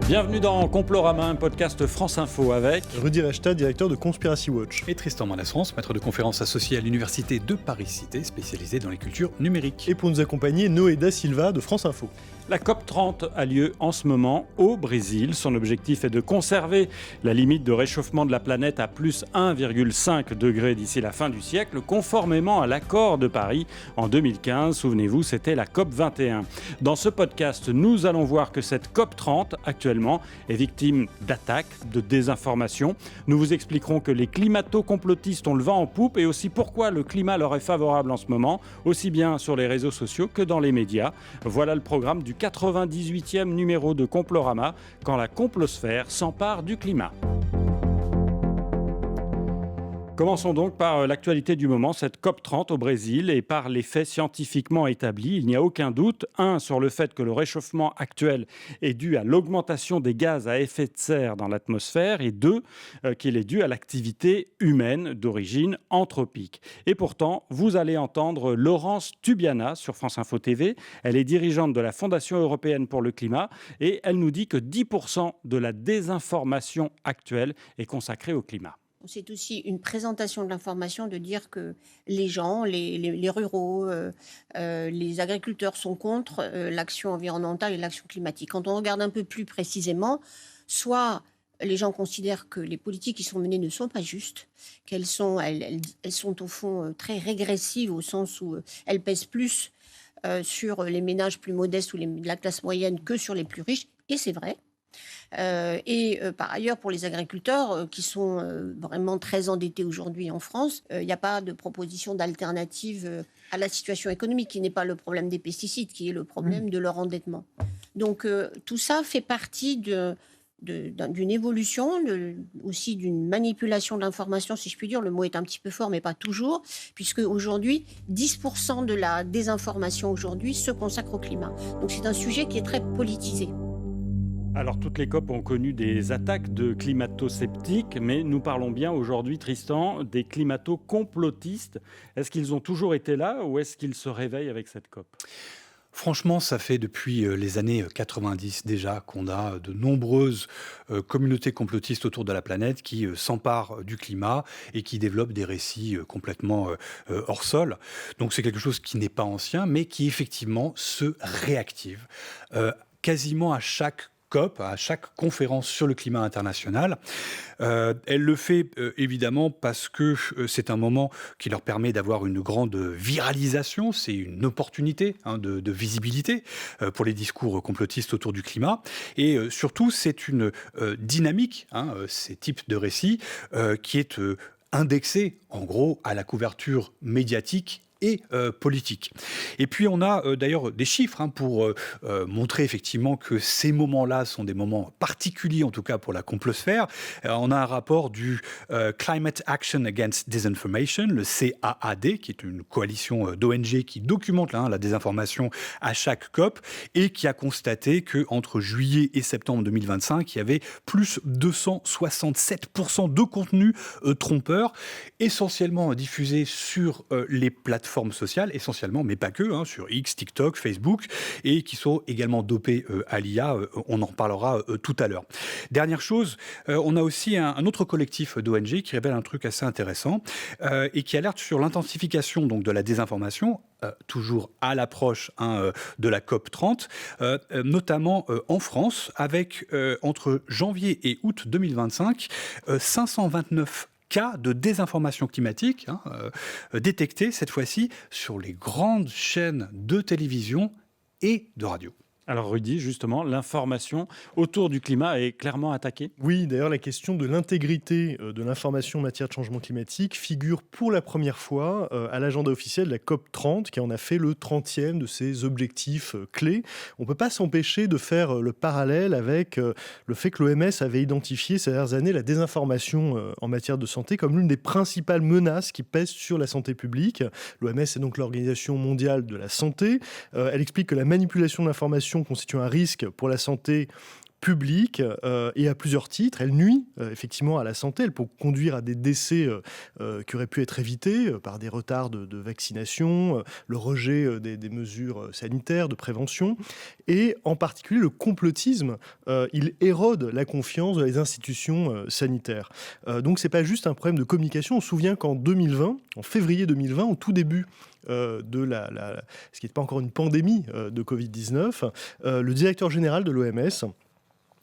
Bienvenue dans Complorama, un podcast France Info avec Rudy Rechta, directeur de Conspiracy Watch. Et Tristan Manasrance, maître de conférences associé à l'Université de Paris-Cité, spécialisé dans les cultures numériques. Et pour nous accompagner, Noé Da Silva de France Info. La COP30 a lieu en ce moment au Brésil. Son objectif est de conserver la limite de réchauffement de la planète à plus 1,5 degré d'ici la fin du siècle, conformément à l'accord de Paris en 2015. Souvenez-vous, c'était la COP21. Dans ce podcast, nous allons voir que cette COP30, actuellement, est victime d'attaques, de désinformation. Nous vous expliquerons que les climato-complotistes ont le vent en poupe et aussi pourquoi le climat leur est favorable en ce moment, aussi bien sur les réseaux sociaux que dans les médias. Voilà le programme du 98e numéro de Complorama, quand la complosphère s'empare du climat. Commençons donc par l'actualité du moment, cette COP30 au Brésil, et par les faits scientifiquement établis. Il n'y a aucun doute, sur le fait que le réchauffement actuel est dû à l'augmentation des gaz à effet de serre dans l'atmosphère, et qu'il est dû à l'activité humaine d'origine anthropique. Et pourtant, vous allez entendre Laurence Tubiana sur France Info TV. Elle est dirigeante de la Fondation européenne pour le climat, et elle nous dit que 10% de la désinformation actuelle est consacrée au climat. C'est aussi une présentation de l'information de dire que les gens, les ruraux, les agriculteurs sont contre l'action environnementale et l'action climatique. Quand on regarde un peu plus précisément, soit les gens considèrent que les politiques qui sont menées ne sont pas justes, elles sont au fond très régressives au sens où elles pèsent plus sur les ménages plus modestes ou la classe moyenne que sur les plus riches, et c'est vrai. Par ailleurs, pour les agriculteurs qui sont vraiment très endettés aujourd'hui en France, il n'y a pas de proposition d'alternative à la situation économique, qui n'est pas le problème des pesticides, qui est le problème de leur endettement. Donc tout ça fait partie d'une évolution, aussi d'une manipulation de l'information, si je puis dire. Le mot est un petit peu fort, mais pas toujours, puisque aujourd'hui, 10% de la désinformation aujourd'hui se consacre au climat. Donc c'est un sujet qui est très politisé. Alors, toutes les COP ont connu des attaques de climato-sceptiques, mais nous parlons bien aujourd'hui, Tristan, des climato-complotistes. Est-ce qu'ils ont toujours été là ou est-ce qu'ils se réveillent avec cette COP ? Franchement, ça fait depuis les années 90 déjà qu'on a de nombreuses communautés complotistes autour de la planète qui s'emparent du climat et qui développent des récits complètement hors sol. Donc c'est quelque chose qui n'est pas ancien, mais qui effectivement se réactive quasiment à chaque COP, à chaque conférence sur le climat international. Elle le fait évidemment parce que c'est un moment qui leur permet d'avoir une grande viralisation, c'est une opportunité de visibilité pour les discours complotistes autour du climat. Et surtout, c'est une dynamique, ces types de récits, qui est indexée en gros à la couverture médiatique et politique. Et puis on a d'ailleurs des chiffres pour montrer effectivement que ces moments-là sont des moments particuliers, en tout cas pour la complosphère. On a un rapport du Climate Action Against Disinformation, le CAAD, qui est une coalition d'ONG qui documente la désinformation à chaque COP et qui a constaté qu'entre juillet et septembre 2025, il y avait plus 267% de contenus trompeurs, essentiellement diffusés sur les plateformes sociales, essentiellement, mais pas que, sur X, TikTok, Facebook, et qui sont également dopés à l'IA. On en reparlera tout à l'heure. Dernière chose, on a aussi un autre collectif d'ONG qui révèle un truc assez intéressant et qui alerte sur l'intensification donc de la désinformation, toujours à l'approche de la COP30, notamment en France, avec entre janvier et août 2025, 529 cas de désinformation climatique détectés cette fois-ci sur les grandes chaînes de télévision et de radio. Alors Rudy, justement, l'information autour du climat est clairement attaquée ? Oui, d'ailleurs, la question de l'intégrité de l'information en matière de changement climatique figure pour la première fois à l'agenda officiel de la COP30, qui en a fait le 30e de ses objectifs clés. On ne peut pas s'empêcher de faire le parallèle avec le fait que l'OMS avait identifié ces dernières années la désinformation en matière de santé comme l'une des principales menaces qui pèsent sur la santé publique. L'OMS est donc l'Organisation mondiale de la santé. Elle explique que la manipulation de l'information constitue un risque pour la santé publique et à plusieurs titres. Elle nuit effectivement à la santé. Elle peut conduire à des décès qui auraient pu être évités par des retards de vaccination, le rejet des mesures sanitaires, de prévention. Et en particulier, le complotisme, il érode la confiance dans les institutions sanitaires. Donc, ce n'est pas juste un problème de communication. On se souvient qu'en 2020, en février 2020, au tout début de ce qui n'est pas encore une pandémie de Covid-19, le directeur général de l'OMS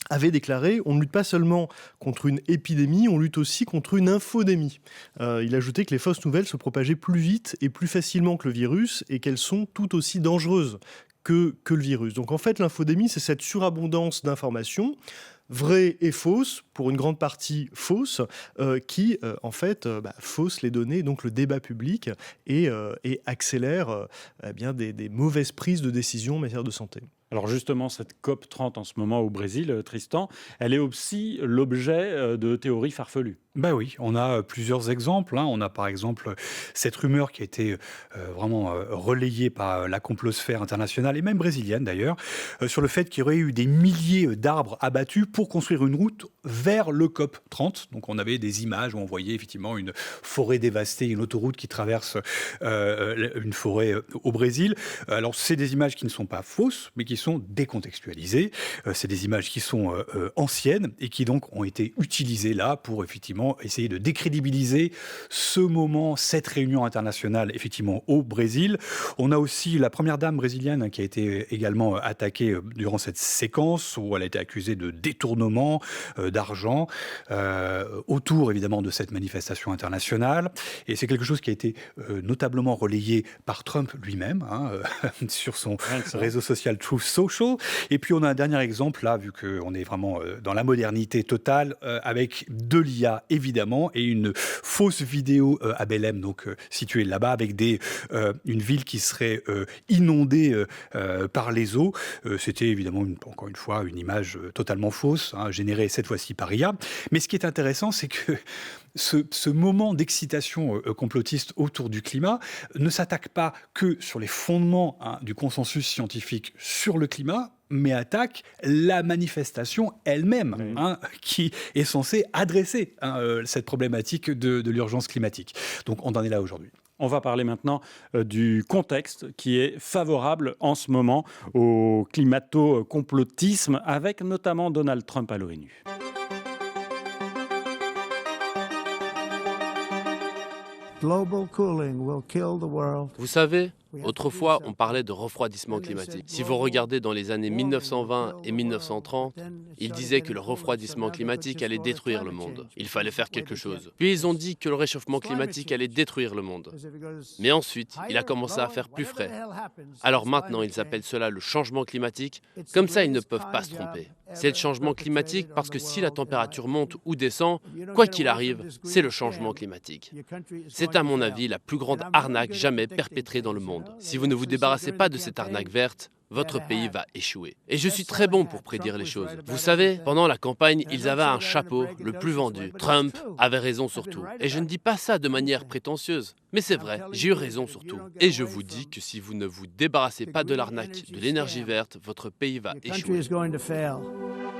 avait déclaré « On ne lutte pas seulement contre une épidémie, on lutte aussi contre une infodémie ». Il ajoutait que les fausses nouvelles se propageaient plus vite et plus facilement que le virus et qu'elles sont tout aussi dangereuses que le virus. Donc en fait, l'infodémie, c'est cette surabondance d'informations vraies et fausses, pour une grande partie fausses, qui en fait faussent les données, donc le débat public, et accélèrent des mauvaises prises de décision en matière de santé. Alors justement, cette COP30 en ce moment au Brésil, Tristan, elle est aussi l'objet de théories farfelues. Ben oui, on a plusieurs exemples. On a par exemple cette rumeur qui a été vraiment relayée par la complosphère internationale et même brésilienne d'ailleurs, sur le fait qu'il y aurait eu des milliers d'arbres abattus pour construire une route vers le COP30. Donc on avait des images où on voyait effectivement une forêt dévastée, une autoroute qui traverse une forêt au Brésil. Alors c'est des images qui ne sont pas fausses, mais qui sont décontextualisées. C'est des images qui sont anciennes et qui donc ont été utilisées là pour effectivement essayer de décrédibiliser ce moment, cette réunion internationale effectivement au Brésil. On a aussi la première dame brésilienne qui a été également attaquée durant cette séquence où elle a été accusée de détournement d'argent autour évidemment de cette manifestation internationale. Et c'est quelque chose qui a été notablement relayé par Trump lui-même sur son réseau social Truth Social. Et puis on a un dernier exemple là, vu qu'on est vraiment dans la modernité totale, avec de l'IA évidemment, et une fausse vidéo à Belém, donc située là-bas, avec une ville qui serait inondée par les eaux. C'était évidemment, encore une fois, une image totalement fausse, générée cette fois-ci par IA. Mais ce qui est intéressant, c'est que ce moment d'excitation complotiste autour du climat ne s'attaque pas que sur les fondements du consensus scientifique sur le climat, mais attaque la manifestation elle-même, qui est censée adresser cette problématique de l'urgence climatique. Donc on en est là aujourd'hui. On va parler maintenant du contexte qui est favorable en ce moment au climato-complotisme, avec notamment Donald Trump à l'ONU. Vous savez, autrefois, on parlait de refroidissement climatique. Si vous regardez dans les années 1920 et 1930, ils disaient que le refroidissement climatique allait détruire le monde. Il fallait faire quelque chose. Puis ils ont dit que le réchauffement climatique allait détruire le monde. Mais ensuite, il a commencé à faire plus frais. Alors maintenant, ils appellent cela le changement climatique. Comme ça, ils ne peuvent pas se tromper. C'est le changement climatique parce que si la température monte ou descend, quoi qu'il arrive, c'est le changement climatique. C'est à mon avis la plus grande arnaque jamais perpétrée dans le monde. Si vous ne vous débarrassez pas de cette arnaque verte, votre pays va échouer. Et je suis très bon pour prédire les choses. Vous savez, pendant la campagne, ils avaient un chapeau, le plus vendu. Trump avait raison sur tout. Et je ne dis pas ça de manière prétentieuse, mais c'est vrai, j'ai eu raison sur tout. Et je vous dis que si vous ne vous débarrassez pas de l'arnaque de l'énergie verte, votre pays va échouer.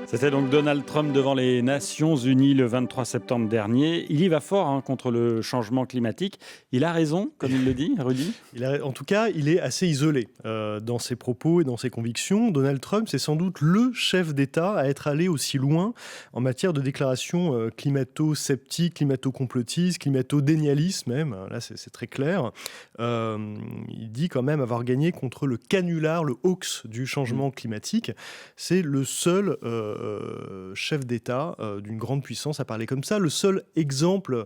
C'était donc Donald Trump devant les Nations Unies le 23 septembre dernier. Il y va fort contre le changement climatique. Il a raison, comme il le dit, Rudy ? En tout cas, il est assez isolé dans ses propos et dans ses convictions. Donald Trump, c'est sans doute le chef d'État à être allé aussi loin en matière de déclarations climato-sceptiques, climato-complotistes, climato-dénialistes même. Là, c'est très clair. Il dit quand même avoir gagné contre le canular, le hoax du changement climatique. C'est le seul chef d'État d'une grande puissance à parler comme ça. Le seul exemple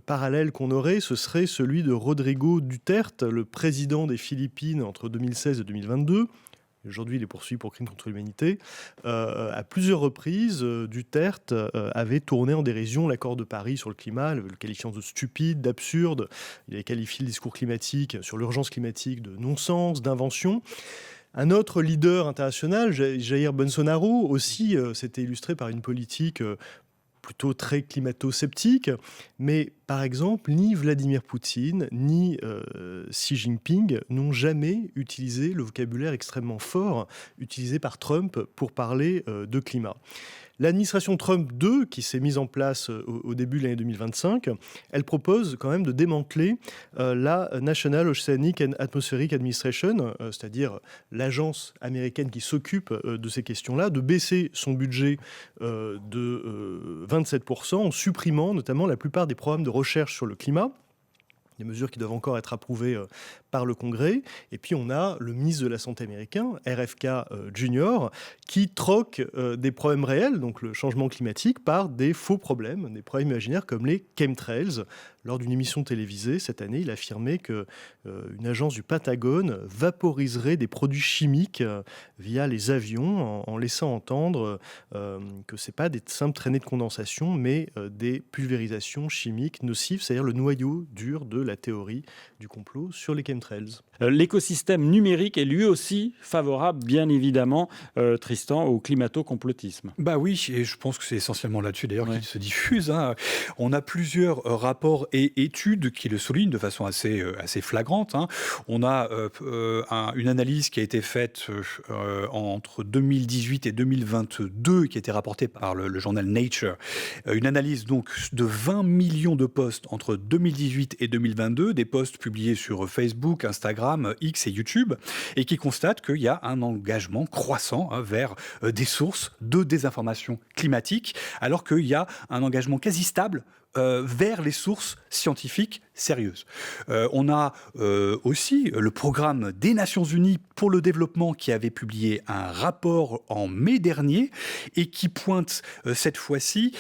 parallèle qu'on aurait, ce serait celui de Rodrigo Duterte, le président des Philippines entre 2016 et 2022. Aujourd'hui, il est poursuivi pour crime contre l'humanité. À plusieurs reprises, Duterte avait tourné en dérision l'accord de Paris sur le climat, le qualifiant de stupide, d'absurde. Il avait qualifié le discours climatique sur l'urgence climatique de non-sens, d'invention. Un autre leader international, Jair Bolsonaro, aussi s'était illustré par une politique plutôt très climato-sceptique, mais Par exemple, ni Vladimir Poutine, ni Xi Jinping n'ont jamais utilisé le vocabulaire extrêmement fort utilisé par Trump pour parler de climat. L'administration Trump 2, qui s'est mise en place au début de l'année 2025, elle propose quand même de démanteler la National Oceanic and Atmospheric Administration, c'est-à-dire l'agence américaine qui s'occupe de ces questions-là, de baisser son budget de 27% en supprimant notamment la plupart des programmes de recherche sur le climat. Des mesures qui doivent encore être approuvées par le Congrès. Et puis on a le ministre de la Santé américain, RFK Jr., qui troque des problèmes réels, donc le changement climatique, par des faux problèmes, des problèmes imaginaires comme les chemtrails. Lors d'une émission télévisée cette année, il affirmait qu'une agence du Pentagone vaporiserait des produits chimiques via les avions en laissant entendre que ce n'est pas des simples traînées de condensation, mais des pulvérisations chimiques nocives, c'est-à-dire le noyau dur de la théorie du complot sur les chemtrails. L'écosystème numérique est lui aussi favorable, bien évidemment, Tristan, au climato-complotisme. Bah oui, et je pense que c'est essentiellement là-dessus d'ailleurs qu'il se diffuse. Hein. On a plusieurs rapports et études qui le soulignent de façon assez flagrante. Hein. On a une analyse qui a été faite entre 2018 et 2022, qui a été rapportée par le journal Nature. Une analyse donc de 20 millions de posts entre 2018 et 2022, des posts publiés sur Facebook, Instagram, X et YouTube, et qui constate qu'il y a un engagement croissant vers des sources de désinformation climatique, alors qu'il y a un engagement quasi stable vers les sources scientifiques sérieuses. On a aussi le programme des Nations Unies pour le développement qui avait publié un rapport en mai dernier et qui pointe cette fois-ci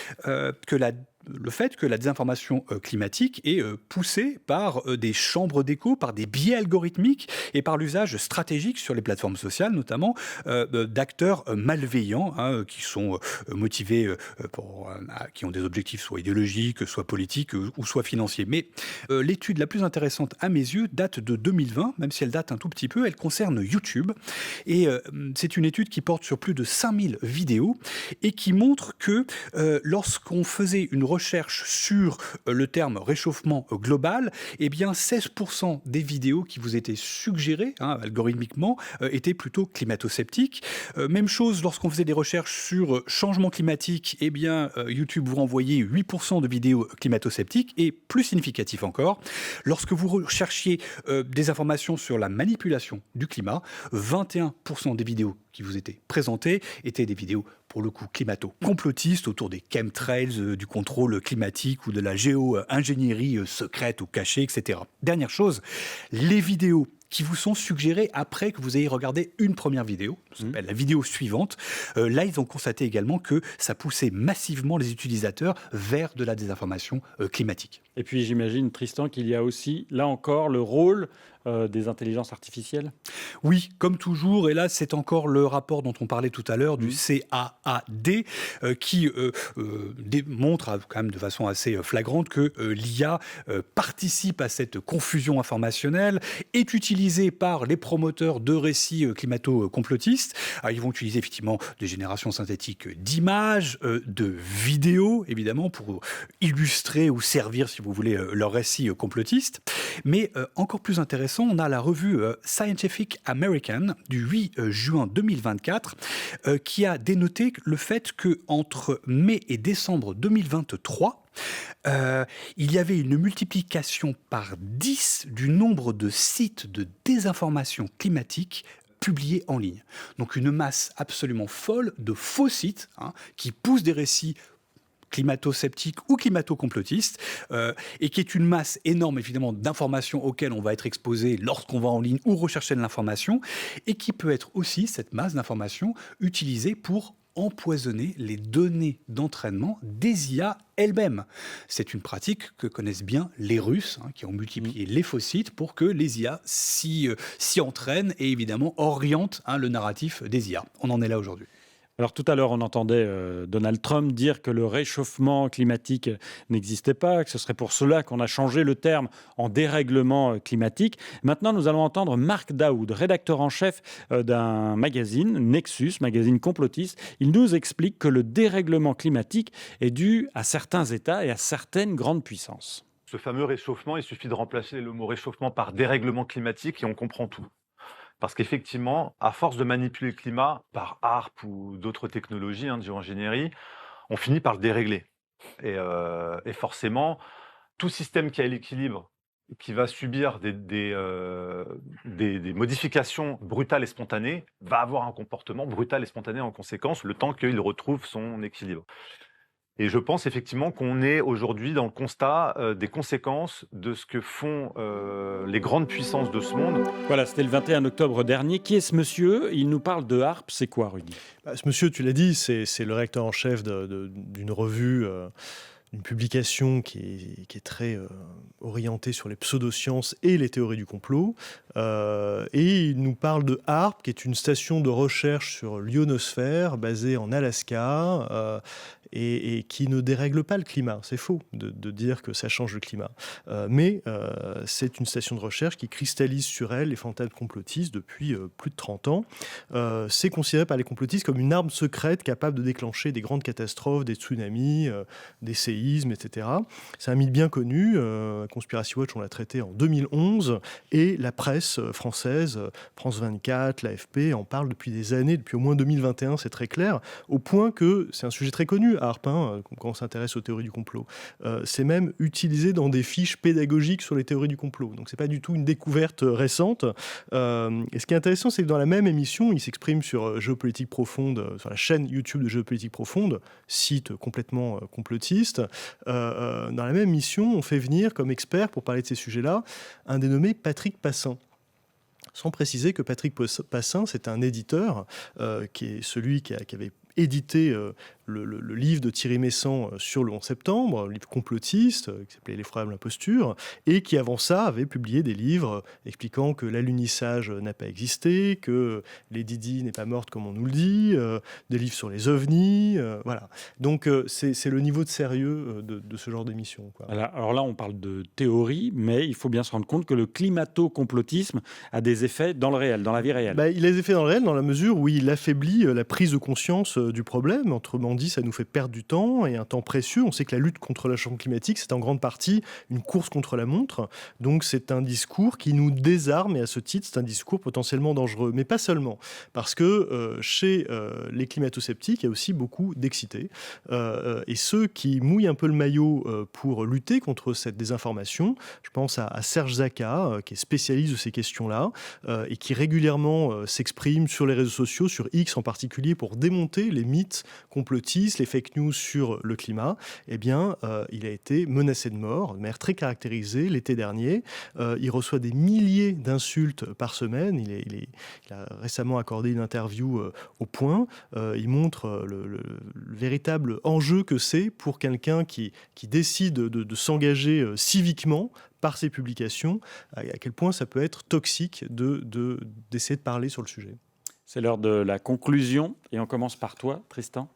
le fait que la désinformation climatique est poussée par des chambres d'écho, par des biais algorithmiques et par l'usage stratégique sur les plateformes sociales, notamment d'acteurs malveillants qui sont motivés, qui ont des objectifs soit idéologiques, soit politiques ou soit financiers. Mais l'étude la plus intéressante à mes yeux date de 2020, même si elle date un tout petit peu, elle concerne YouTube. Et c'est une étude qui porte sur plus de 5000 vidéos et qui montre que lorsqu'on faisait une recherche sur le terme réchauffement global, eh bien 16% des vidéos qui vous étaient suggérées algorithmiquement étaient plutôt climato-sceptiques. Même chose lorsqu'on faisait des recherches sur changement climatique, eh bien YouTube vous renvoyait 8% de vidéos climato-sceptiques et plus significatif encore, lorsque vous recherchiez des informations sur la manipulation du climat, 21% des vidéos qui vous étaient présentées étaient des vidéos pour le coup climato-complotistes autour des chemtrails, du contrôle climatique ou de la géo-ingénierie secrète ou cachée, etc. Dernière chose, les vidéos qui vous sont suggérées après que vous ayez regardé une première vidéo, ça s'appelle la vidéo suivante. Là, ils ont constaté également que ça poussait massivement les utilisateurs vers de la désinformation climatique. Et puis j'imagine, Tristan, qu'il y a aussi, là encore, le rôle des intelligences artificielles. Oui, comme toujours, et là c'est encore le rapport dont on parlait tout à l'heure du CAAD qui démontre quand même de façon assez flagrante que l'IA participe à cette confusion informationnelle, est utilisée par les promoteurs de récits climato-complotistes. Alors, ils vont utiliser effectivement des générations synthétiques d'images, de vidéos, évidemment, pour illustrer ou servir, si vous voulez, leur récit complotiste. Mais encore plus intéressant, on a la revue Scientific American du 8 juin 2024 qui a dénoté le fait qu'entre mai et décembre 2023, il y avait une multiplication par 10 du nombre de sites de désinformation climatique publiés en ligne. Donc une masse absolument folle de faux sites qui poussent des récits climato-sceptique ou climato-complotiste, et qui est une masse énorme, évidemment, d'informations auxquelles on va être exposé lorsqu'on va en ligne ou rechercher de l'information, et qui peut être aussi, cette masse d'informations, utilisée pour empoisonner les données d'entraînement des IA elles-mêmes. C'est une pratique que connaissent bien les Russes, qui ont multiplié les faux sites pour que les IA s'y entraînent et évidemment orientent le narratif des IA. On en est là aujourd'hui. Alors tout à l'heure, on entendait Donald Trump dire que le réchauffement climatique n'existait pas, que ce serait pour cela qu'on a changé le terme en dérèglement climatique. Maintenant, nous allons entendre Mark Daoud, rédacteur en chef d'un magazine, Nexus, magazine complotiste. Il nous explique que le dérèglement climatique est dû à certains États et à certaines grandes puissances. Ce fameux réchauffement, il suffit de remplacer le mot réchauffement par dérèglement climatique et on comprend tout. Parce qu'effectivement, à force de manipuler le climat par HARP ou d'autres technologies de géo-ingénierie, on finit par le dérégler. Et forcément, tout système qui est à l'équilibre, qui va subir des modifications brutales et spontanées, va avoir un comportement brutal et spontané en conséquence, le temps qu'il retrouve son équilibre. Et je pense effectivement qu'on est aujourd'hui dans le constat des conséquences de ce que font les grandes puissances de ce monde. Voilà, c'était le 21 octobre dernier. Qui est ce monsieur? Il nous parle de HARP. C'est quoi, Rudy? Ce monsieur, tu l'as dit, c'est le rédacteur en chef d'une revue, une publication qui est très orientée sur les pseudosciences et les théories du complot. Et il nous parle de HARP, qui est une station de recherche sur l'ionosphère basée en Alaska et qui ne dérègle pas le climat. C'est faux de dire que ça change le climat. Mais c'est une station de recherche qui cristallise sur elle les fantasmes complotistes depuis plus de 30 ans. C'est considéré par les complotistes comme une arme secrète capable de déclencher des grandes catastrophes, des tsunamis, des séismes, etc. C'est un mythe bien connu. Conspiracy Watch, on l'a traité en 2011. Et la presse française, France 24, l'AFP, en parle depuis des années, depuis au moins 2021, c'est très clair, au point que c'est un sujet très connu, HARP, quand on s'intéresse aux théories du complot. C'est même utilisé dans des fiches pédagogiques sur les théories du complot. Donc c'est pas du tout une découverte récente. Et ce qui est intéressant, c'est que dans la même émission, il s'exprime sur Géopolitique Profonde, sur la chaîne YouTube de Géopolitique Profonde, site complètement complotiste. Dans la même émission, on fait venir comme expert pour parler de ces sujets-là un dénommé Patrick Passin. Sans préciser que Patrick Passin, c'est un éditeur qui est celui qui avait édité le livre de Thierry Messant sur le 11 septembre, un livre complotiste qui s'appelait L'effroyable imposture, et qui avant ça avait publié des livres expliquant que l'alunissage n'a pas existé, que Lady Di n'est pas morte comme on nous le dit, des livres sur les ovnis, voilà. Donc c'est le niveau de sérieux de ce genre d'émission, quoi. Alors là, on parle de théorie, mais il faut bien se rendre compte que le climato-complotisme a des effets dans le réel, dans la vie réelle. Il a des effets dans le réel dans la mesure où il affaiblit la prise de conscience du problème. Autrement dit, ça nous fait perdre du temps et un temps précieux. On sait que la lutte contre le changement climatique, c'est en grande partie une course contre la montre. Donc c'est un discours qui nous désarme et à ce titre, c'est un discours potentiellement dangereux. Mais pas seulement, parce que chez les climato-sceptiques, il y a aussi beaucoup d'excités. Et ceux qui mouillent un peu le maillot pour lutter contre cette désinformation, je pense à Serge Zaka, qui est spécialiste de ces questions-là, et qui régulièrement s'exprime sur les réseaux sociaux, sur X en particulier, pour démonter les mythes complotistes, les fake news sur le climat. Eh bien, il a été menacé de mort, de manière très caractérisée, l'été dernier. Il reçoit des milliers d'insultes par semaine. Il a récemment accordé une interview au Point. Il montre le véritable enjeu que c'est pour quelqu'un qui décide de s'engager civiquement par ses publications, à quel point ça peut être toxique d'essayer de parler sur le sujet. C'est l'heure de la conclusion, et on commence par toi, Tristan.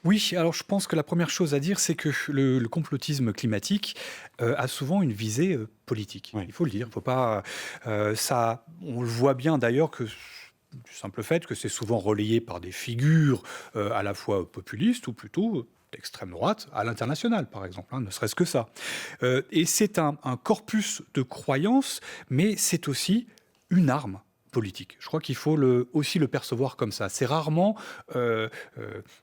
Oui, alors je pense que la première chose à dire, c'est que le complotisme climatique a souvent une visée politique. Oui. Il faut le dire. Faut pas, on le voit bien d'ailleurs que du simple fait que c'est souvent relayé par des figures à la fois populistes ou plutôt d'extrême droite, à l'international par exemple, ne serait-ce que ça. Et c'est un corpus de croyances, mais c'est aussi une arme politique. Je crois qu'il faut aussi le percevoir comme ça. C'est rarement,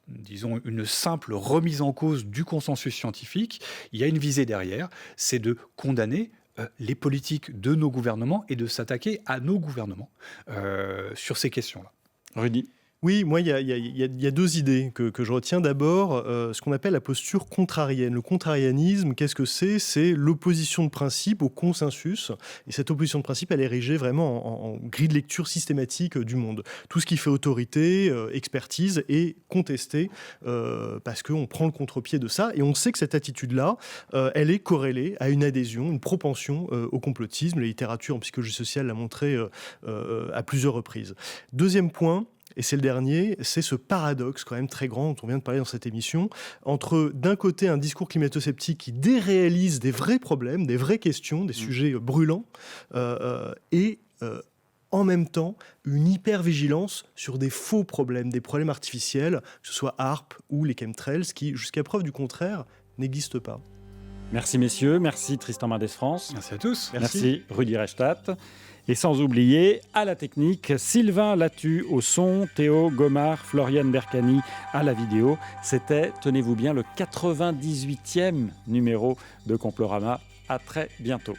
disons, une simple remise en cause du consensus scientifique. Il y a une visée derrière, c'est de condamner les politiques de nos gouvernements et de s'attaquer à nos gouvernements sur ces questions-là. Rudy ? Oui, moi, il y a deux idées que je retiens. D'abord, ce qu'on appelle la posture contrarienne. Le contrarianisme, qu'est-ce que c'est ? C'est l'opposition de principe au consensus. Et cette opposition de principe, elle est érigée vraiment en grille de lecture systématique du monde. Tout ce qui fait autorité, expertise est contesté parce qu'on prend le contre-pied de ça. Et on sait que cette attitude-là, elle est corrélée à une adhésion, une propension au complotisme. La littérature en psychologie sociale l'a montré à plusieurs reprises. Deuxième point, et c'est le dernier, c'est ce paradoxe quand même très grand dont on vient de parler dans cette émission, entre d'un côté un discours climato-sceptique qui déréalise des vrais problèmes, des vraies questions, des sujets brûlants, et en même temps une hyper-vigilance sur des faux problèmes, des problèmes artificiels, que ce soit HARP ou les chemtrails, qui, jusqu'à preuve du contraire, n'existent pas. Merci messieurs, merci Tristan Mendès France. Merci à tous. Merci Rudi Reichstadt. Et sans oublier, à la technique, Sylvain Latu au son, Théo Gomard, Floriane Bercani à la vidéo. C'était, tenez-vous bien, le 98e numéro de Complorama. À très bientôt.